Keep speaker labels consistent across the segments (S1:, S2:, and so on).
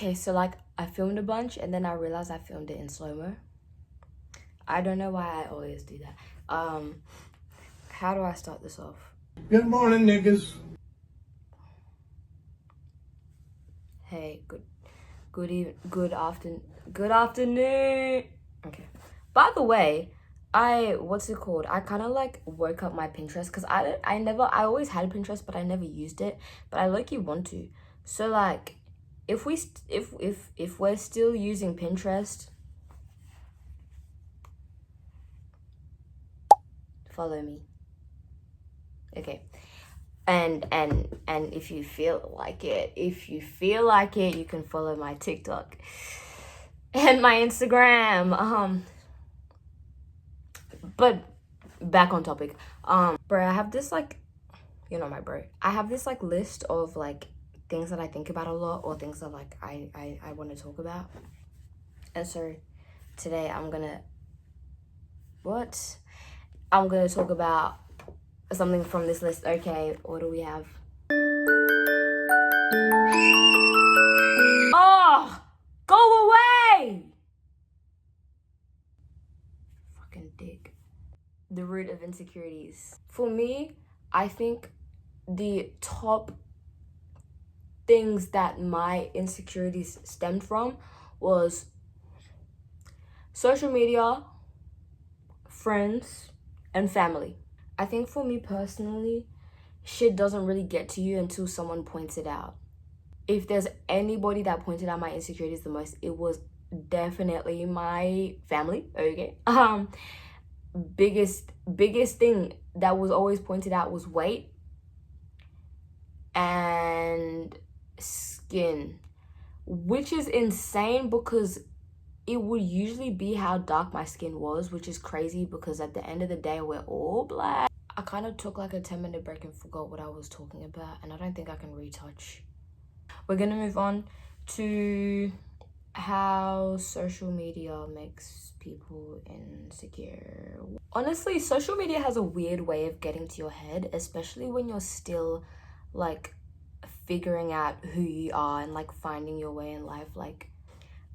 S1: Okay, so like I filmed a bunch and then I realized I filmed it in slow-mo. I don't know why I always do that. How do I start this off?
S2: Good morning, niggas.
S1: Hey, good afternoon. Okay. By the way, what's it called? I kind of like woke up my Pinterest because I always had Pinterest, but I never used it. But I low-key want to. So like, if we're still using Pinterest, follow me. Okay. And if you feel like it, you can follow my TikTok and my Instagram. But back on topic. Bro, I have this like, you're not my bro. I have this like list of like things that I think about a lot, or things that like I want to talk about. And so today I'm gonna talk about something from this list. Okay, what do we have? Oh, go away! Fucking dick. The root of insecurities. For me, I think the top things that my insecurities stemmed from was social media, friends, and family. I think for me personally, shit doesn't really get to you until someone points it out. If there's anybody that pointed out my insecurities the most, it was definitely my family. Okay. Biggest thing that was always pointed out was weight and skin, which is insane because it would usually be how dark my skin was, which is crazy because at the end of the day we're all black. I kind of took like a 10-minute break and forgot what I was talking about, and I don't think I can retouch. We're gonna move on to how social media makes people insecure. Honestly, social media has a weird way of getting to your head, especially when you're still like figuring out who you are and like finding your way in life. Like,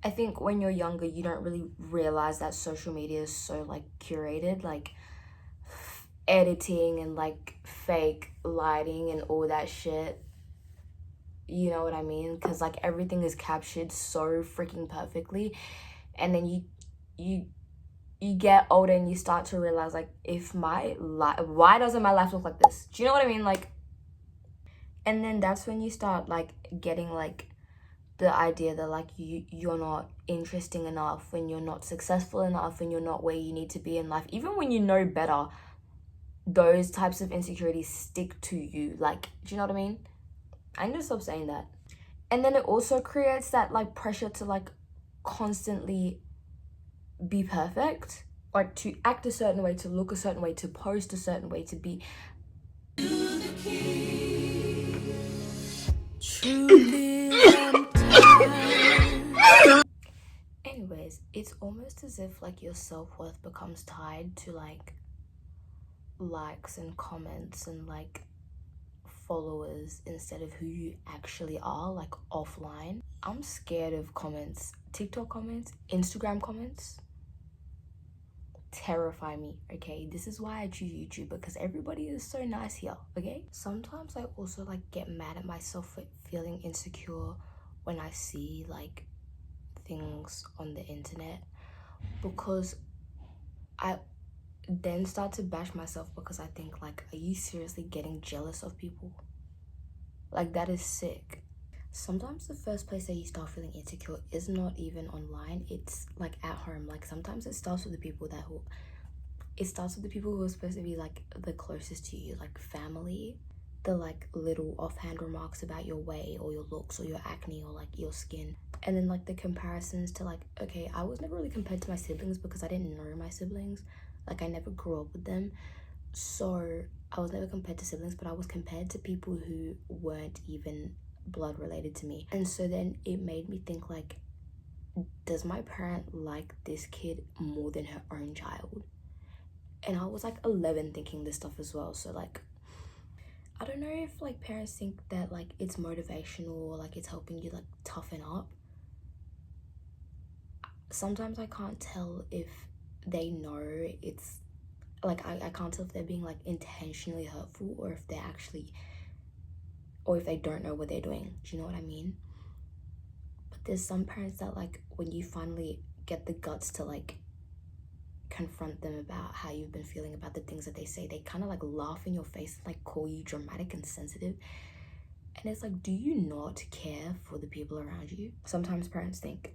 S1: I think when you're younger, you don't really realize that social media is so like curated, like editing and like fake lighting and all that shit. You know what I mean? Because like everything is captured so freaking perfectly, and then you get older and you start to realize like, if my life, why doesn't my life look like this? Do you know what I mean? Like, and then that's when you start like getting like the idea that like you're not interesting enough, when you're not successful enough, when you're not where you need to be in life. Even when you know better, those types of insecurities stick to you. Like, do you know what I mean? I need to stop saying that. And then it also creates that like pressure to like constantly be perfect, like to act a certain way, to look a certain way, to post a certain way, to be anyways, it's almost as if like your self-worth becomes tied to like likes and comments and like followers instead of who you actually are, like offline. I'm scared of comments. TikTok comments, Instagram comments terrify me. Okay, this is why I choose YouTube, because everybody is so nice here. Okay, sometimes I also like get mad at myself for feeling insecure when I see like things on the internet, because I then start to bash myself because I think like, are you seriously getting jealous of people? Like, that is sick. Sometimes the first place that you start feeling insecure is not even online, it's like at home. Like sometimes it starts with the people who are supposed to be like the closest to you, like family. The like little offhand remarks about your weight or your looks or your acne or like your skin. And then like the comparisons to like, okay, I was never really compared to my siblings because I didn't know my siblings. Like I never grew up with them. So I was never compared to siblings, but I was compared to people who weren't even blood related to me. And so then it made me think like, does my parent like this kid more than her own child? And I was like 11 thinking this stuff as well. So like, I don't know if like parents think that like it's motivational or like it's helping you like toughen up, sometimes I can't tell if they know it's like, I can't tell if they're being like intentionally hurtful, or if they're actually, or if they don't know what they're doing. Do you know what I mean? But there's some parents that, like, when you finally get the guts to like confront them about how you've been feeling about the things that they say, they kind of like laugh in your face and like call you dramatic and sensitive. And it's like, do you not care for the people around you? Sometimes parents think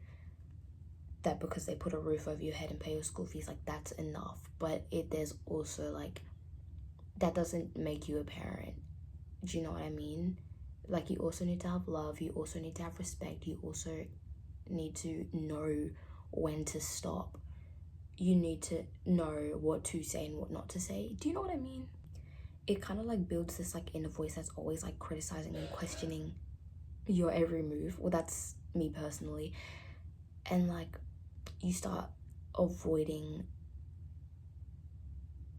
S1: that because they put a roof over your head and pay your school fees, like, that's enough. But there's also like, that doesn't make you a parent. Do you know what I mean? Like, you also need to have love, you also need to have respect, you also need to know when to stop. You need to know what to say and what not to say. Do you know what I mean? It kind of like builds this like inner voice that's always like criticizing and questioning your every move. Well, that's me personally. And like, you start avoiding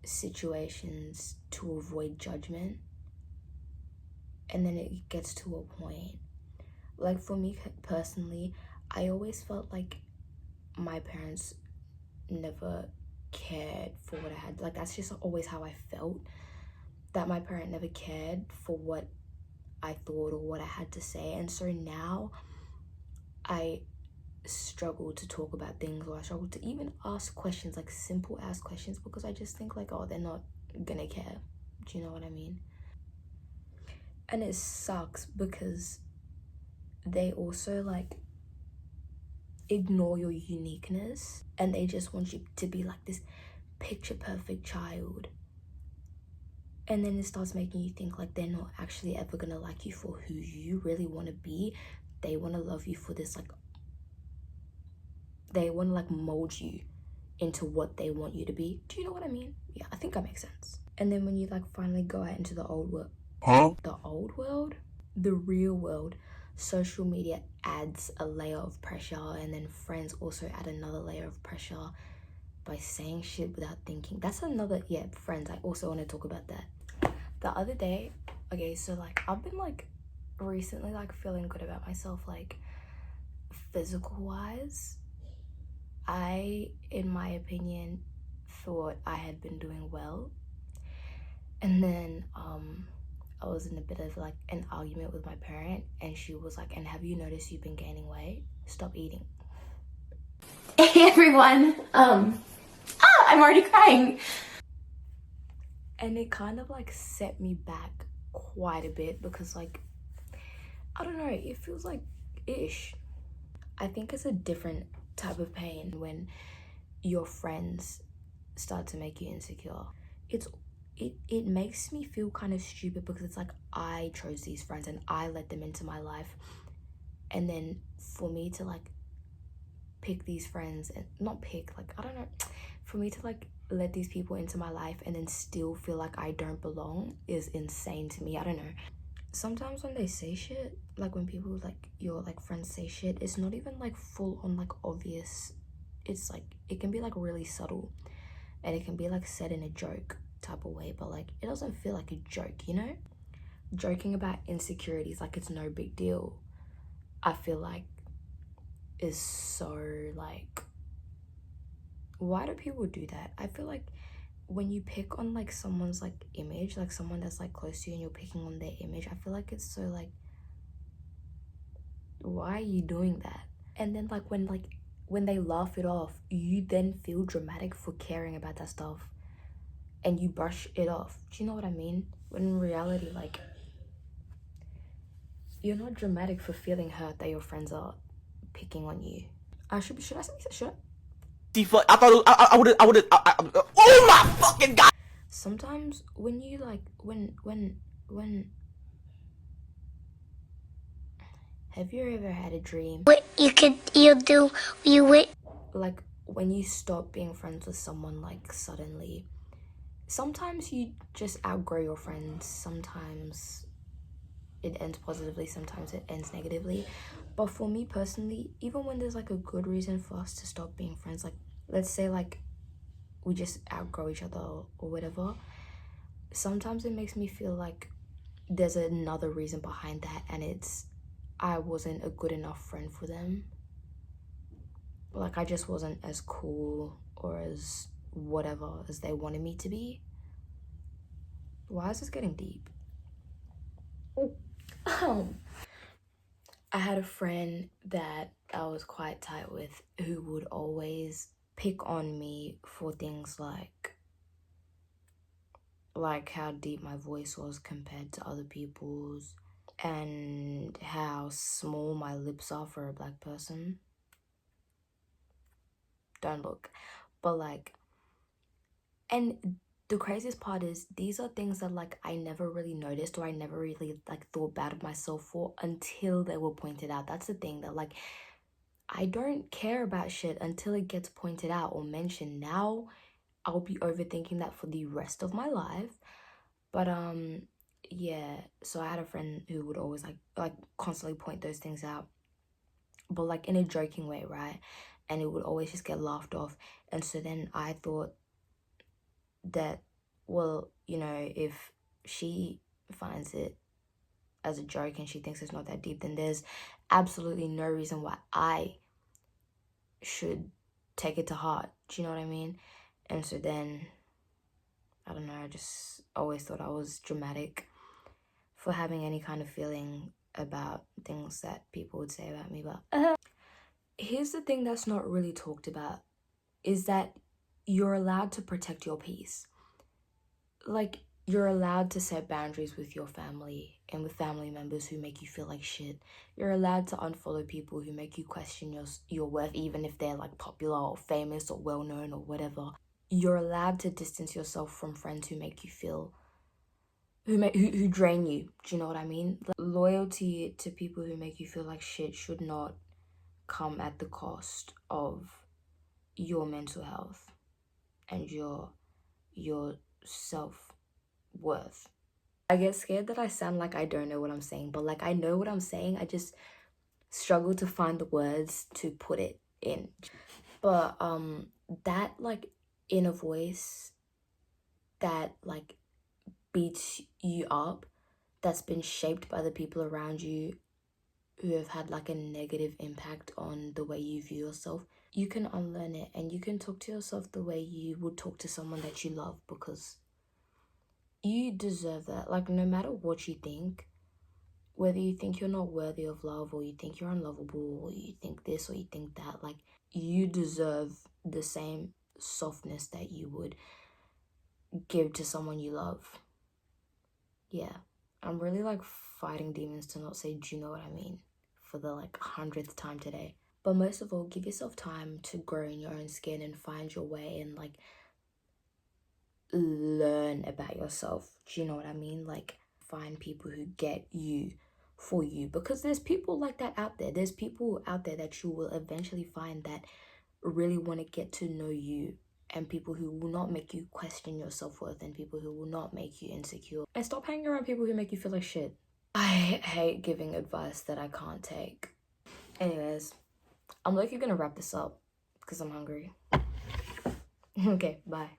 S1: situations to avoid judgment. And then it gets to a point. Like, for me personally, I always felt like my parents never cared for what I had. Like, that's just always how I felt, that my parent never cared for what I thought or what I had to say. And so now I struggle to talk about things, or I struggle to even ask questions, like simple ass questions, because I just think like, oh, they're not gonna care. Do you know what I mean? And it sucks because they also like ignore your uniqueness, and they just want you to be like this picture perfect child. And then it starts making you think like, they're not actually ever gonna like you for who you really want to be. They want to love you for this, like, they want to like mold you into what they want you to be. Do you know what I mean? Yeah, I think that makes sense. And then when you like finally go out into the old world, the real world, social media adds a layer of pressure, and then friends also add another layer of pressure by saying shit without thinking. That's another, yeah, friends, I also want to talk about that. The other day, okay, so like, I've been like recently like feeling good about myself, like physical wise. I, in my opinion, thought I had been doing well. And then I was in a bit of like an argument with my parent, and she was like, and have you noticed you've been gaining weight? Stop eating.
S2: Hey everyone, I'm already crying.
S1: And it kind of like set me back quite a bit, because like, I don't know, it feels like ish. I think it's a different type of pain when your friends start to make you insecure. It makes me feel kind of stupid, because it's like, I chose these friends and I let them into my life, and then for me to like pick these friends, and not pick, like, I don't know, for me to like let these people into my life and then still feel like I don't belong is insane to me. I don't know. Sometimes when they say shit, like when people like your like friends say shit, it's not even like full on like obvious. It's like, it can be like really subtle, and it can be like said in a joke type of way, but like, it doesn't feel like a joke, you know? Joking about insecurities like it's no big deal, I feel like is so like, why do people do that? I feel like when you pick on like someone's like image, like someone that's like close to you, and you're picking on their image, I feel like it's so like, why are you doing that? And then like when they laugh it off, you then feel dramatic for caring about that stuff, and you brush it off. Do you know what I mean? When in reality, like, you're not dramatic for feeling hurt that your friends are picking on you. Should I say, should I?
S2: I thought I would've, oh my fucking god!
S1: Sometimes when you like, when have you ever had a dream? Like, when you stop being friends with someone like suddenly, sometimes you just outgrow your friends. Sometimes it ends positively, sometimes it ends negatively. But for me personally, even when there's like a good reason for us to stop being friends, like let's say like we just outgrow each other or whatever, sometimes it makes me feel like there's another reason behind that, and it's, I wasn't a good enough friend for them. like I just wasn't as cool or as whatever as they wanted me to be. Why is this getting deep? I had a friend that I was quite tight with who would always pick on me for things like how deep my voice was compared to other people's, and how small my lips are for a black person. Don't look. But like, and the craziest part is these are things that like I never really noticed, or I never really like thought bad of myself for until they were pointed out. That's the thing, that like I don't care about shit until it gets pointed out or mentioned. Now I'll be overthinking that for the rest of my life. But yeah, so I had a friend who would always like constantly point those things out, but like in a joking way, right? And it would always just get laughed off. And so then I thought that, well, you know, if she finds it as a joke and she thinks it's not that deep, then there's absolutely no reason why I should take it to heart. Do you know what I mean? And so then, I don't know, I just always thought I was dramatic for having any kind of feeling about things that people would say about me. But here's the thing that's not really talked about, is that you're allowed to protect your peace. Like, you're allowed to set boundaries with your family and with family members who make you feel like shit. You're allowed to unfollow people who make you question your worth, even if they're like popular or famous or well known or whatever. You're allowed to distance yourself from friends who make you feel who drain you. Do you know what I mean? Like, loyalty to people who make you feel like shit should not come at the cost of your mental health and your self-worth. I get scared that I sound like I don't know what I'm saying, but like I know what I'm saying. I just struggle to find the words to put it in. But that like inner voice that like beats you up, that's been shaped by the people around you who have had like a negative impact on the way you view yourself, you can unlearn it and you can talk to yourself the way you would talk to someone that you love, because you deserve that. Like, no matter what you think, whether you think you're not worthy of love, or you think you're unlovable, or you think this or you think that, like, you deserve the same softness that you would give to someone you love. Yeah, I'm really like fighting demons to not say, do you know what I mean, for the like 100th time today. But most of all, give yourself time to grow in your own skin and find your way and like learn about yourself. Do you know what I mean? Like, find people who get you for you, because there's people like that out there. There's people out there that you will eventually find that really want to get to know you, and people who will not make you question your self-worth, and people who will not make you insecure. And stop hanging around people who make you feel like shit. I hate giving advice that I can't take. Anyways, I'm likely gonna wrap this up because I'm hungry. Okay, bye.